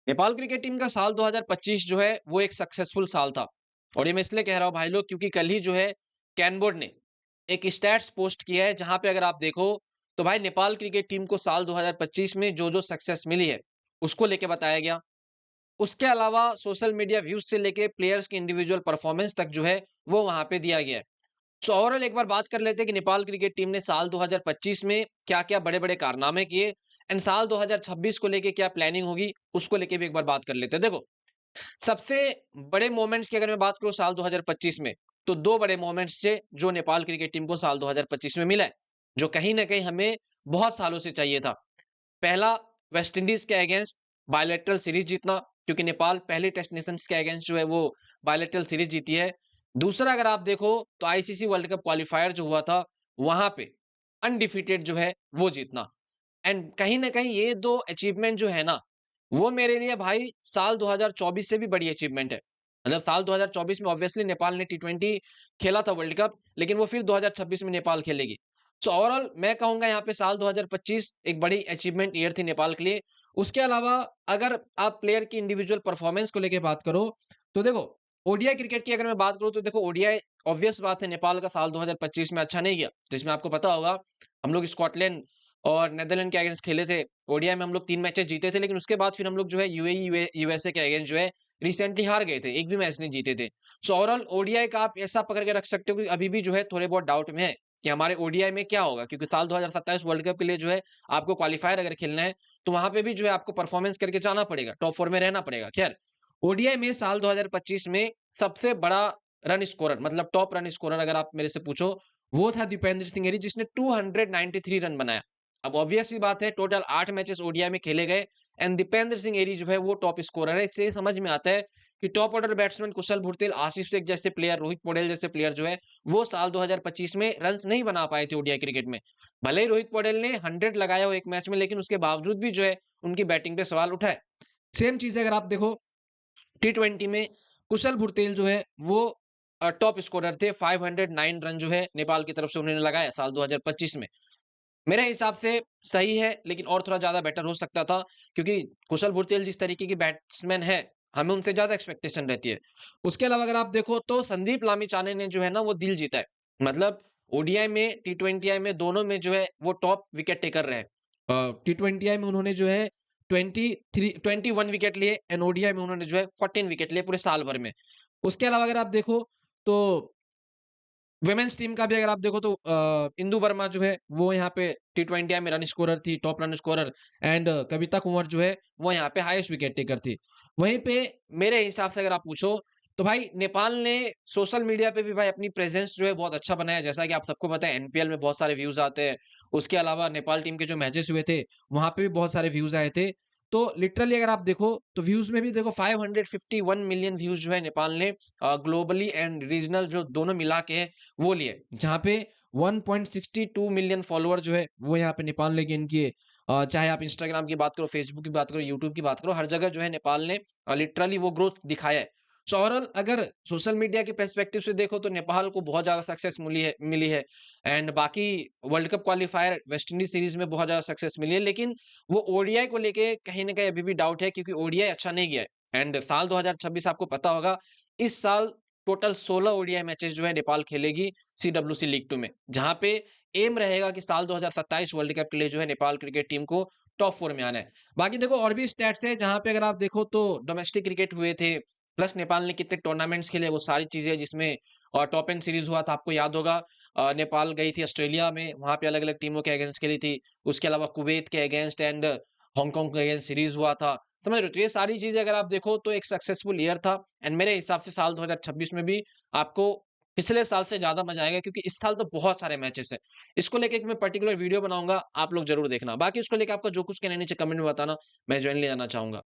Nepal cricket team का साल 2025 जो है वो एक सक्सेसफुल साल था। और ये मैं इसलिए कह रहा हूँ भाई लोग, क्योंकि कल ही जो है कैन बोर्ड ने एक स्टैट्स पोस्ट किया है, जहां पे अगर आप देखो तो भाई नेपाल क्रिकेट टीम को साल 2025 में जो जो सक्सेस मिली है उसको लेके बताया गया। उसके अलावा सोशल मीडिया व्यूज से लेके प्लेयर्स की इंडिविजुअल परफॉर्मेंस तक जो है वो वहां पे दिया गया है। सो ओवरऑल एक बार बात कर लेते हैं कि नेपाल क्रिकेट टीम ने साल 2025 में क्या-क्या बड़े-बड़े कारनामे किए एंड साल 2026 को लेके क्या प्लानिंग होगी, उसको लेके भी एक बार बात कर लेते हैं। देखो, सबसे बड़े मोमेंट्स की अगर मैं बात करूँ साल 2025 में, तो 2 बड़े मोमेंट्स थे जो नेपाल क्रिकेट टीम को साल 2025 में मिला है, जो कहीं न कहीं हमें बहुत सालों से चाहिए था। पहला, वेस्ट इंडीज के अगेंस्ट बायलैटरल सीरीज जीतना, क्योंकि नेपाल पहले टेस्ट नेशंस के अगेंस्ट जो है वो बायलैटरल सीरीज जीती है। दूसरा अगर आप देखो तो आईसीसी वर्ल्ड कप क्वालिफायर जो हुआ था, वहां पे अनडिफीटेड जो है वो जीतना। एंड कहीं ना कहीं ये दो अचीवमेंट जो है ना, वो मेरे लिए भाई साल 2024 से भी बड़ी अचीवमेंट है। मतलब साल 2024 में ऑब्वियसली नेपाल ने टी20 खेला था वर्ल्ड कप, लेकिन वो फिर 2026 में नेपाल खेलेगी। सो ओवरऑल मैं कहूंगा यहाँ पे साल 2025 एक बड़ी अचीवमेंट ईयर थी नेपाल के लिए। उसके अलावा अगर आप प्लेयर की इंडिविजुअल परफॉर्मेंस को लेकर बात करो, तो देखो ओडीआई क्रिकेट की अगर मैं बात करूं तो देखो ओडीआई ऑब्वियस बात है नेपाल का साल 2025 में अच्छा नहीं गया, जिसमें आपको पता होगा हम लोग स्कॉटलैंड और नेदरलैंड के अगेंस्ट खेले थे। ओडीआई में हम लोग 3 मैचेस जीते थे, लेकिन उसके बाद फिर हम लोग जो है यूएई यूएसए के अगेंस्ट जो है रिसेंटली हार गए थे, एक भी मैच नहीं जीते थे। सो ओवरऑल ओडीआई का आप ऐसा पकड़ के रख सकते हो कि अभी भी जो है थोड़े बहुत डाउट में है कि हमारे ओडीआई में क्या होगा, क्योंकि साल 2027 वर्ल्ड कप के लिए जो है आपको क्वालिफायर अगर खेलना है तो वहां पे भी जो है आपको परफॉर्मेंस करके जाना पड़ेगा, टॉप 4 में रहना पड़ेगा। खैर, ओडीआई में साल 2025 में सबसे बड़ा रन स्कोरर, मतलब टॉप रन स्कोरर अगर आप मेरे से पूछो, वो था दीपेंद्र सिंह एरी, जिसने 293 रन बनाया। अब ऑब्वियस सी बात है, टोटल 8 मैचेस ओडीआई में खेले गए एंड दीपेंद्र सिंह एरी जो है वो टॉप स्कोरर है। इससे समझ में आता है कि टॉप ऑर्डर बैट्समैन कुशल भुरतेल, आसिफ शेख जैसे प्लेयर, रोहित पौडेल जैसे प्लेयर जो है वो साल 2025 में रन्स नहीं बना पाए थे ओडीआई क्रिकेट में। भले ही रोहित पौडेल ने 100 लगाया हो एक मैच में, लेकिन उसके बावजूद भी जो है उनकी बैटिंग पे सवाल उठा है। सेम चीज अगर आप देखो टी20 में, कुशल भुरतेल जो है वो टॉप स्कोरर थे। 509 रन जो है नेपाल की तरफ से उन्होंने लगाया साल 2025 में। मेरे हिसाब से सही है, लेकिन और थोड़ा ज्यादा बेटर हो सकता था, क्योंकि कुशल भुरतेल जिस तरीके की बैट्समैन है, हमें उनसे ज्यादा एक्सपेक्टेशन रहती है। उसके अलावा अगर आप देखो तो संदीप लामिछाने ने जो है ना वो दिल जीता है। मतलब ओडीआई में, टी20 में दोनों में जो है वो टॉप विकेट टेकर रहे। टी20 में उन्होंने जो है 21 विकेट लिए एंड ओडीआई में उन्होंने जो है 14 विकेट लिए पूरे साल भर में। उसके अलावा अगर आप देखो तो वुमेन्स टीम का भी अगर आप देखो तो इंदु वर्मा जो है वो यहाँ पे टी20 में रन स्कोरर थी, टॉप रन स्कोरर। एंड कविता कुंवर जो है वो यहाँ पे हाईएस्ट विकेट टेकर थी। वहीं पे मेरे हिसाब से अगर आप पूछो तो भाई नेपाल ने सोशल मीडिया पे भी भाई अपनी प्रेजेंस जो है बहुत अच्छा बनाया। जैसा कि आप सबको पता है एनपीएल में बहुत सारे व्यूज आते हैं। उसके अलावा नेपाल टीम के जो मैचेस हुए थे वहां पे भी बहुत सारे व्यूज आए थे। तो लिटरली अगर आप देखो तो व्यूज में भी देखो 551 मिलियन व्यूज जो है नेपाल ने ग्लोबली एंड रीजनल जो दोनों मिला के है वो लिए, जहाँ पे 1.62 मिलियन फॉलोअर जो है वो यहाँ पे नेपाल ने गेन किए। चाहे आप इंस्टाग्राम की बात करो, फेसबुक की बात करो, यूट्यूब की बात करो, हर जगह जो है नेपाल ने लिटरली वो ग्रोथ दिखाया है। सो ओवरऑल अगर सोशल मीडिया के पर्सपेक्टिव से देखो तो नेपाल को बहुत ज्यादा सक्सेस मिली है। एंड बाकी world cup qualifier West Indies series में बहुत ज्यादा सक्सेस मिली है, लेकिन वो ओडीआई को लेके कहीं ना कहीं अभी भी डाउट है, क्योंकि ओडीआई अच्छा नहीं गया है। एंड साल 2026 आपको पता होगा, इस साल टोटल 16 ओडीआई मैचेस जो है नेपाल खेलेगी सीडब्ल्यूसी लीग 2 में, जहां पे एम रहेगा कि साल 2027 वर्ल्ड कप के लिए जो है नेपाल क्रिकेट टीम को टॉप 4 में आना है। बाकी देखो और भी स्टैट्स है, जहां पे अगर आप देखो तो डोमेस्टिक क्रिकेट हुए थे, प्लस नेपाल ने कितने टूर्नामेंट्स खेले, वो सारी चीजें, जिसमें टॉप एंड सीरीज हुआ था आपको याद होगा। नेपाल गई थी ऑस्ट्रेलिया में, वहां पे अलग अलग टीमों के अगेंस्ट खेली थी। उसके अलावा कुवैत के अगेंस्ट एंड हांगकांग के अगेंस्ट सीरीज हुआ था। समझ रहे हो? तो ये सारी चीजें अगर आप देखो तो एक सक्सेसफुल ईयर था। एंड मेरे हिसाब से साल 2026 में भी आपको पिछले साल से ज्यादा मजा आएगा, क्योंकि इस साल तो बहुत सारे मैचेस हैं। इसको लेके एक मैं पर्टिकुलर वीडियो बनाऊंगा, आप लोग जरूर देखना। बाकी उसको लेके आपका जो कुछ कहना है नीचे कमेंट में बताना, मैं ज्वाइन ले जाना चाहूंगा।